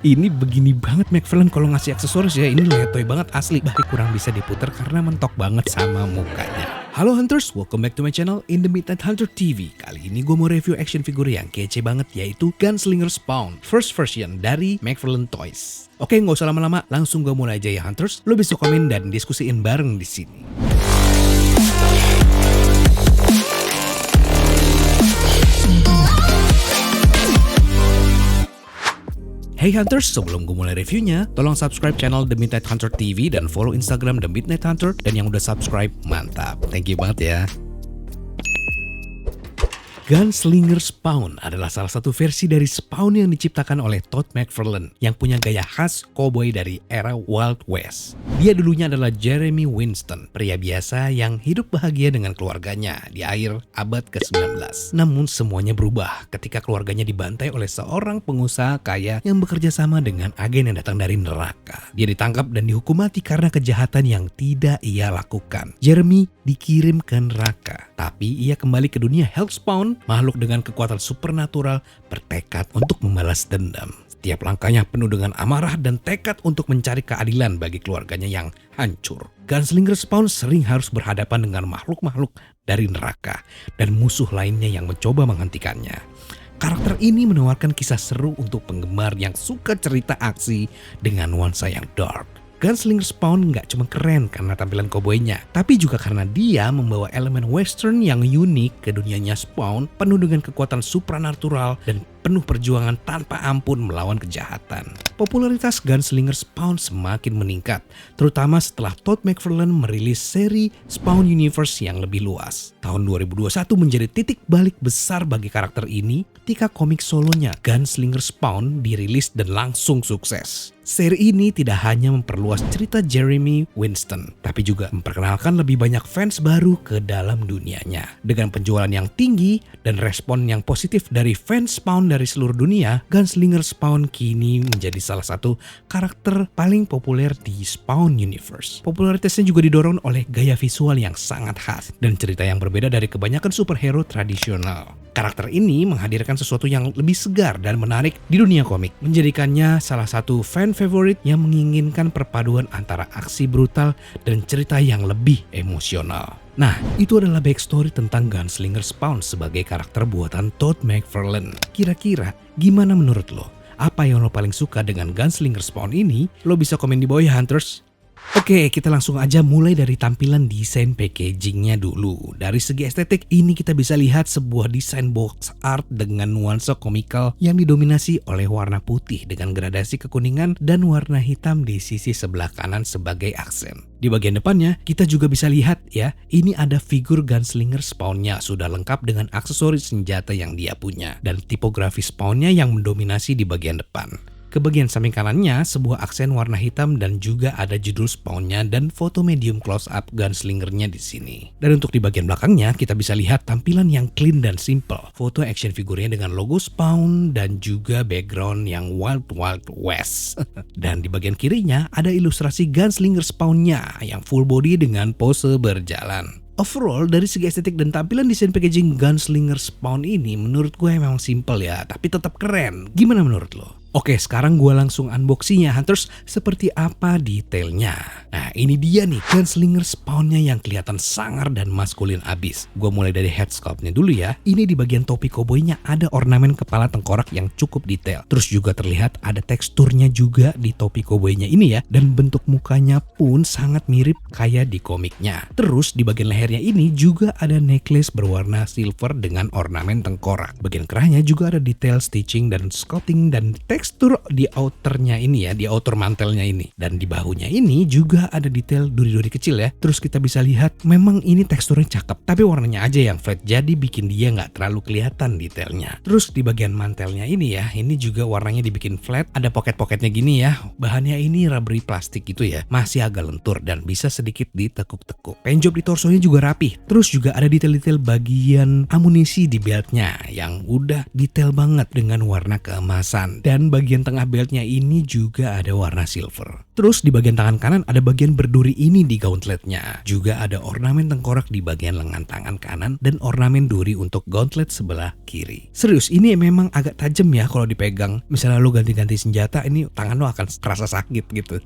Ini begini banget McFarlane kalau ngasih aksesoris ya, ini letoy banget asli. Bahkan kurang bisa diputer karena mentok banget sama mukanya. Halo Hunters, welcome back to my channel In The Midnight Hunter TV. Kali ini gue mau review action figure yang kece banget, yaitu Gunslinger Spawn first version dari McFarlane Toys. Oke, nggak usah lama-lama, langsung gue mulai aja ya Hunters. Lo bisa komen dan diskusiin bareng di sini. Hey Hunters, sebelum gue mulai reviewnya, tolong subscribe channel The Midnight Hunter TV dan follow Instagram The Midnight Hunter. Dan yang udah subscribe, mantap. Thank you banget ya. Gunslinger Spawn adalah salah satu versi dari Spawn yang diciptakan oleh Todd McFarlane yang punya gaya khas cowboy dari era Wild West. Dia dulunya adalah Jeremy Winston, pria biasa yang hidup bahagia dengan keluarganya di akhir abad ke-19. Namun semuanya berubah ketika keluarganya dibantai oleh seorang pengusaha kaya yang bekerja sama dengan agen yang datang dari neraka. Dia ditangkap dan dihukum mati karena kejahatan yang tidak ia lakukan. Jeremy dikirim ke neraka, tapi ia kembali ke dunia Hellspawn, makhluk dengan kekuatan supernatural bertekad untuk membalas dendam. Setiap langkahnya penuh dengan amarah dan tekad untuk mencari keadilan bagi keluarganya yang hancur. Gunslinger Spawn sering harus berhadapan dengan makhluk-makhluk dari neraka dan musuh lainnya yang mencoba menghentikannya. Karakter ini menawarkan kisah seru untuk penggemar yang suka cerita aksi dengan nuansa yang dark. Gunslinger Spawn nggak cuma keren karena tampilan koboi-nya, tapi juga karena dia membawa elemen western yang unik ke dunianya Spawn, penuh dengan kekuatan supranatural dan penuh perjuangan tanpa ampun melawan kejahatan. Popularitas Gunslinger Spawn semakin meningkat, terutama setelah Todd McFarlane merilis seri Spawn Universe yang lebih luas. Tahun 2021 menjadi titik balik besar bagi karakter ini ketika komik solonya Gunslinger Spawn dirilis dan langsung sukses. Seri ini tidak hanya memperluas cerita Jeremy Winston, tapi juga memperkenalkan lebih banyak fans baru ke dalam dunianya. Dengan penjualan yang tinggi dan respon yang positif dari fans Spawn dari seluruh dunia, Gunslinger Spawn kini menjadi salah satu karakter paling populer di Spawn Universe. Popularitasnya juga didorong oleh gaya visual yang sangat khas dan cerita yang berbeda dari kebanyakan superhero tradisional. Karakter ini menghadirkan sesuatu yang lebih segar dan menarik di dunia komik, menjadikannya salah satu fan favorit yang menginginkan perpaduan antara aksi brutal dan cerita yang lebih emosional. Nah, itu adalah backstory tentang Gunslinger Spawn sebagai karakter buatan Todd McFarlane. Kira-kira gimana menurut lo? Apa yang lo paling suka dengan Gunslinger Spawn ini? Lo bisa komen di bawah ya Hunters. Oke, kita langsung aja mulai dari tampilan desain packagingnya dulu. Dari segi estetik, ini kita bisa lihat sebuah desain box art dengan nuansa komikal yang didominasi oleh warna putih dengan gradasi kekuningan dan warna hitam di sisi sebelah kanan sebagai aksen. Di bagian depannya, kita juga bisa lihat ya, ini ada figur Gunslinger Spawn-nya sudah lengkap dengan aksesoris senjata yang dia punya dan tipografi Spawn-nya yang mendominasi di bagian depan. Ke bagian samping kanannya, sebuah aksen warna hitam dan juga ada judul Spawn-nya dan foto medium close-up Gunslinger-nya di sini. Dan untuk di bagian belakangnya, kita bisa lihat tampilan yang clean dan simple. Foto action figurnya dengan logo Spawn dan juga background yang Wild West. Dan di bagian kirinya, ada ilustrasi Gunslinger Spawn-nya yang full body dengan pose berjalan. Overall, dari segi estetik dan tampilan desain packaging Gunslinger Spawn ini menurut gue memang simple ya, tapi tetap keren. Gimana menurut lo? Oke, sekarang gue langsung unboxing ya Hunters, seperti apa detailnya. Nah, ini dia nih Gunslinger Spawn-nya yang kelihatan sangar dan maskulin abis. Gue mulai dari head sculpt-nya dulu ya. Ini di bagian topi koboynya ada ornamen kepala tengkorak yang cukup detail. Terus juga terlihat ada teksturnya juga di topi koboynya ini ya. Dan bentuk mukanya pun sangat mirip kayak di komiknya. Terus di bagian lehernya ini juga ada necklace berwarna silver dengan ornamen tengkorak. Bagian kerahnya juga ada detail stitching dan sculpting dan tekstur di outernya ini ya, di outer mantelnya ini. Dan di bahunya ini juga ada detail duri-duri kecil ya. Terus kita bisa lihat memang ini teksturnya cakep, tapi warnanya aja yang flat jadi bikin dia nggak terlalu kelihatan detailnya. Terus di bagian mantelnya ini ya, ini juga warnanya dibikin flat, ada pocket-pocketnya gini ya. Bahannya ini rubbery plastik gitu ya, masih agak lentur dan bisa sedikit ditekuk-tekuk. Paintjob di torsonya juga rapih. Terus juga ada detail-detail bagian amunisi di beltnya yang udah detail banget dengan warna keemasan. Dan bagian tengah beltnya ini juga ada warna silver. Terus di bagian tangan kanan ada bagian berduri ini di gauntletnya. Juga ada ornamen tengkorak di bagian lengan tangan kanan dan ornamen duri untuk gauntlet sebelah kiri. Serius, ini memang agak tajam ya kalau dipegang. Misalnya lo ganti-ganti senjata, ini tangan lo akan terasa sakit gitu.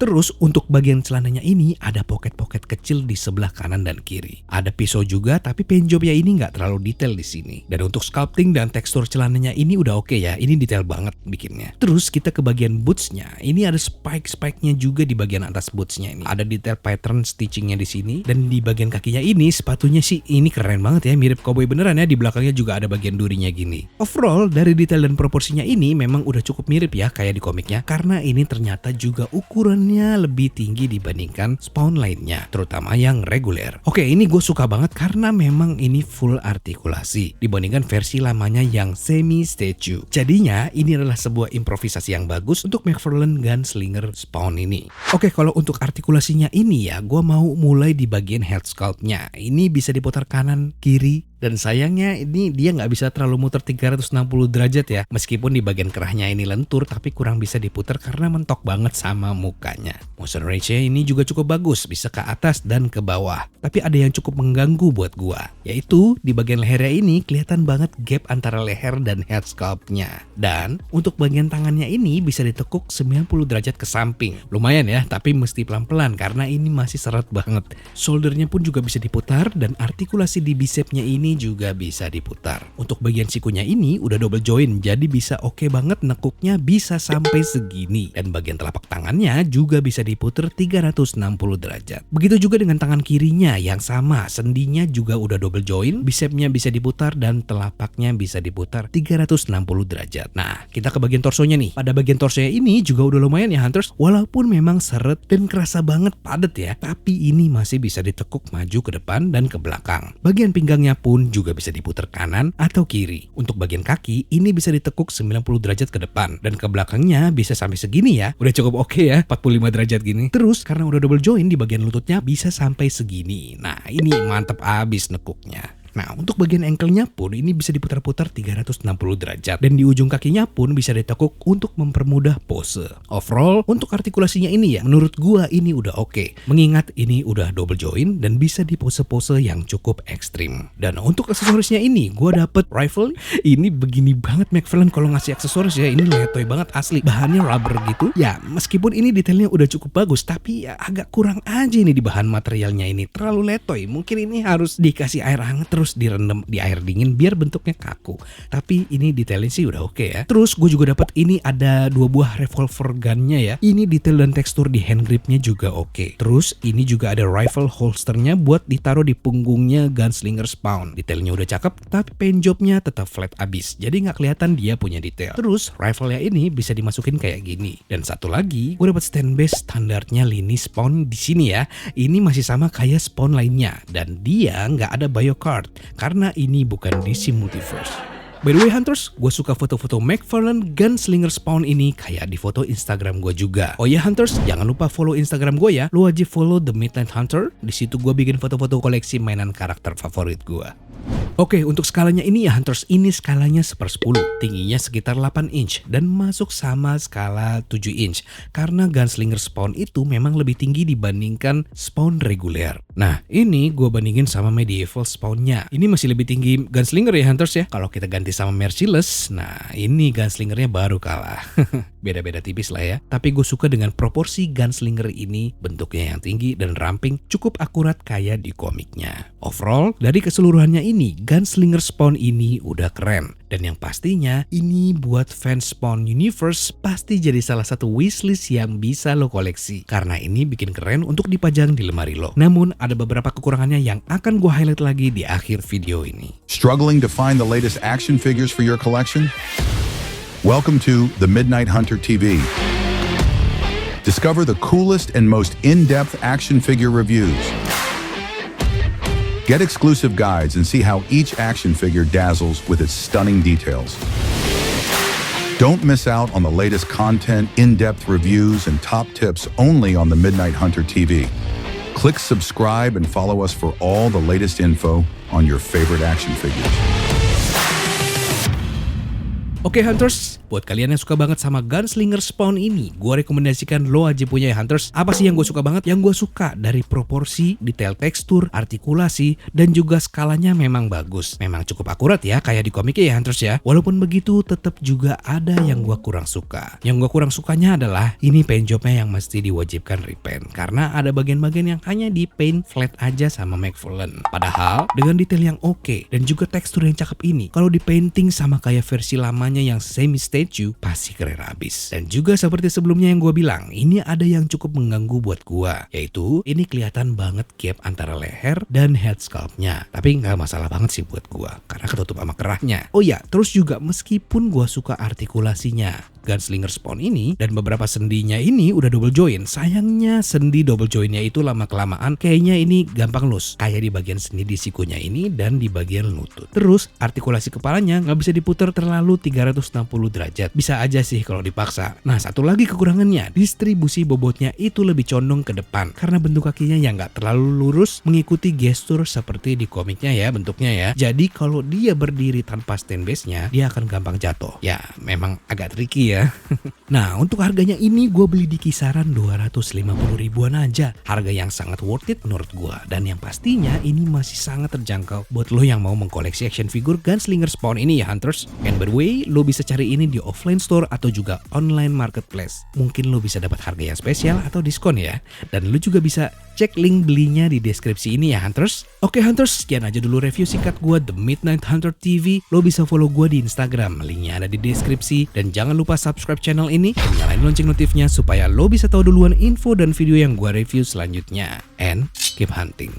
Terus untuk bagian celananya ini ada pocket-pocket kecil di sebelah kanan dan kiri. Ada pisau juga, tapi paintjobnya ini nggak terlalu detail di sini. Dan untuk sculpting dan tekstur celananya ini udah oke ya. Ini detail banget bikinnya. Terus kita ke bagian bootsnya. Ini ada spike-spike-nya juga di bagian atas bootsnya ini. Ada detail pattern stitchingnya di sini. Dan di bagian kakinya ini sepatunya sih ini keren banget ya. Mirip cowboy beneran ya. Di belakangnya juga ada bagian durinya gini. Overall dari detail dan proporsinya ini memang udah cukup mirip ya kayak di komiknya. Karena ini ternyata juga ukurannya lebih tinggi dibandingkan Spawn lainnya. Terutama yang reguler. Oke, ini gue suka banget karena memang ini full artikulasi dibandingkan versi lamanya yang semi statue. Jadinya ini adalah sebuah improvisasi yang bagus untuk McFarlane Gunslinger Spawn ini. Oke, kalau untuk artikulasinya ini ya, gue mau mulai di bagian head sculptnya. Ini bisa diputar kanan, kiri, dan sayangnya ini dia nggak bisa terlalu muter 360 derajat ya. Meskipun di bagian kerahnya ini lentur, tapi kurang bisa diputar karena mentok banget sama mukanya. Motion ratio ini juga cukup bagus, bisa ke atas dan ke bawah. Tapi ada yang cukup mengganggu buat gua, yaitu di bagian lehernya ini kelihatan banget gap antara leher dan head sculptnya. Dan untuk bagian tangannya ini bisa ditekuk 90 derajat ke samping. Lumayan ya, tapi mesti pelan-pelan karena ini masih seret banget. Shouldernya pun juga bisa diputar dan artikulasi di bicepnya ini juga bisa diputar. Untuk bagian sikunya ini udah double join, jadi bisa oke banget nekuknya bisa sampai segini. Dan bagian telapak tangannya juga bisa diputar 360 derajat. Begitu juga dengan tangan kirinya yang sama, sendinya juga udah double join, bicepnya bisa diputar dan telapaknya bisa diputar 360 derajat. Nah, kita ke bagian torsonya nih. Pada bagian torsonya ini juga udah lumayan ya Hunters, walaupun memang seret dan kerasa banget padat ya, tapi ini masih bisa ditekuk maju ke depan dan ke belakang. Bagian pinggangnya pun juga bisa diputar kanan atau kiri. Untuk bagian kaki ini bisa ditekuk 90 derajat ke depan dan ke belakangnya bisa sampai segini ya. Udah cukup oke ya, 45 derajat gini. Terus karena udah double join di bagian lututnya bisa sampai segini. Nah, ini mantep abis nekuknya. Nah, untuk bagian ankle-nya pun ini bisa diputar-putar 360 derajat dan di ujung kakinya pun bisa ditekuk untuk mempermudah pose. Overall, untuk artikulasinya ini ya, menurut gua ini udah oke. Mengingat ini udah double join dan bisa di pose-pose yang cukup ekstrim. Dan untuk aksesorisnya ini, gua dapet rifle. Ini begini banget McFarlane kalau ngasih aksesoris ya, ini letoy banget asli. Bahannya rubber gitu. Ya, meskipun ini detailnya udah cukup bagus, tapi ya agak kurang aja ini di bahan materialnya ini. Terlalu letoy. Mungkin ini harus dikasih air hangat terus direndam di air dingin biar bentuknya kaku. Tapi ini detailnya sih udah oke ya. Terus gue juga dapat ini ada 2 buah revolver gunnya ya. Ini detail dan tekstur di hand gripnya juga oke. Terus ini juga ada rifle holsternya buat ditaruh di punggungnya Gunslinger Spawn. Detailnya udah cakep, tapi paint jobnya tetap flat abis. Jadi nggak kelihatan dia punya detail. Terus rifle-nya ini bisa dimasukin kayak gini. Dan satu lagi, gue dapat stand base standarnya lini Spawn di sini ya. Ini masih sama kayak Spawn lainnya dan dia nggak ada bio card. Karena ini bukan DC Multiverse. By the way Hunters, gue suka foto-foto McFarlane Gunslinger Spawn ini kayak di foto Instagram gue juga. Oh ya Hunters, jangan lupa follow Instagram gue ya. Lu wajib follow The Midnight Hunter. Di situ gue bikin foto-foto koleksi mainan karakter favorit gue. Oke, untuk skalanya ini ya Hunters, ini skalanya 1/10, tingginya sekitar 8 inch dan masuk sama skala 7 inch karena Gunslinger Spawn itu memang lebih tinggi dibandingkan Spawn reguler. Nah, ini gue bandingin sama Medieval Spawnnya. Ini masih lebih tinggi Gunslinger ya Hunters ya. Kalau kita ganti sama Merciless, nah ini Gunslingernya baru kalah. Beda-beda tipis lah ya. Tapi gue suka dengan proporsi Gunslinger ini, bentuknya yang tinggi dan ramping, cukup akurat kayak di komiknya. Overall, dari keseluruhannya ini, Gunslinger Spawn ini udah keren. Dan yang pastinya, ini buat fans Spawn Universe pasti jadi salah satu wishlist yang bisa lo koleksi. Karena ini bikin keren untuk dipajang di lemari lo. Namun, ada beberapa kekurangannya yang akan gue highlight lagi di akhir video ini. Struggling to find the latest action figures for your collection? Welcome to The Midnight Hunter TV. Discover the coolest and most in-depth action figure reviews. Get exclusive guides and see how each action figure dazzles with its stunning details. Don't miss out on the latest content, in-depth reviews, and top tips only on The Midnight Hunter TV. Click subscribe and follow us for all the latest info on your favorite action figures. Oke Hunters, Buat kalian yang suka banget sama Gunslinger Spawn ini, gue rekomendasikan lo aja punya ya Hunters. Apa sih yang gue suka banget? Yang gue suka dari proporsi, detail tekstur, artikulasi, dan juga skalanya memang bagus. Memang cukup akurat ya kayak di komiknya ya Hunters ya. Walaupun begitu tetap juga ada yang gue kurang suka. Yang gue kurang sukanya adalah ini paint jobnya yang mesti diwajibkan repaint. Karena ada bagian-bagian yang hanya di paint flat aja sama McFarlane. Padahal dengan detail yang oke dan juga tekstur yang cakep ini, kalau di painting sama kayak versi lamanya yang semi statue pasti keren abis. Dan juga seperti sebelumnya yang gue bilang, ini ada yang cukup mengganggu buat gue, yaitu ini kelihatan banget gap antara leher dan head sculptnya. Tapi nggak masalah banget sih buat gue karena ketutup sama kerahnya. Oh ya, terus juga meskipun gue suka artikulasinya, Gunslinger Spawn ini dan beberapa sendinya ini udah double joint. Sayangnya sendi double jointnya itu lama-kelamaan kayaknya ini gampang loose. Kayak di bagian sendi di sikunya ini dan di bagian lutut. Terus artikulasi kepalanya nggak bisa diputar terlalu 360 derajat. Bisa aja sih kalau dipaksa. Nah satu lagi kekurangannya, distribusi bobotnya itu lebih condong ke depan. Karena bentuk kakinya yang nggak terlalu lurus mengikuti gestur seperti di komiknya ya bentuknya ya. Jadi kalau dia berdiri tanpa stand base-nya, dia akan gampang jatuh. Ya memang agak tricky ya. Nah untuk harganya ini gue beli di kisaran 250 ribuan aja. Harga yang sangat worth it menurut gue. Dan yang pastinya ini masih sangat terjangkau buat lo yang mau mengkoleksi action figure Gunslinger Spawn ini ya Hunters. And by the way, lo bisa cari ini di offline store atau juga online marketplace. Mungkin lo bisa dapat harga yang spesial atau diskon ya. Dan lo juga bisa cek link belinya di deskripsi ini ya Hunters. Oke Hunters, sekian aja dulu review singkat gue The Midnight Hunter TV. Lo bisa follow gue di Instagram, linknya ada di deskripsi. Dan jangan lupa subscribe channel ini dan nyalain lonceng notifnya supaya lo bisa tahu duluan info dan video yang gue review selanjutnya. And keep hunting.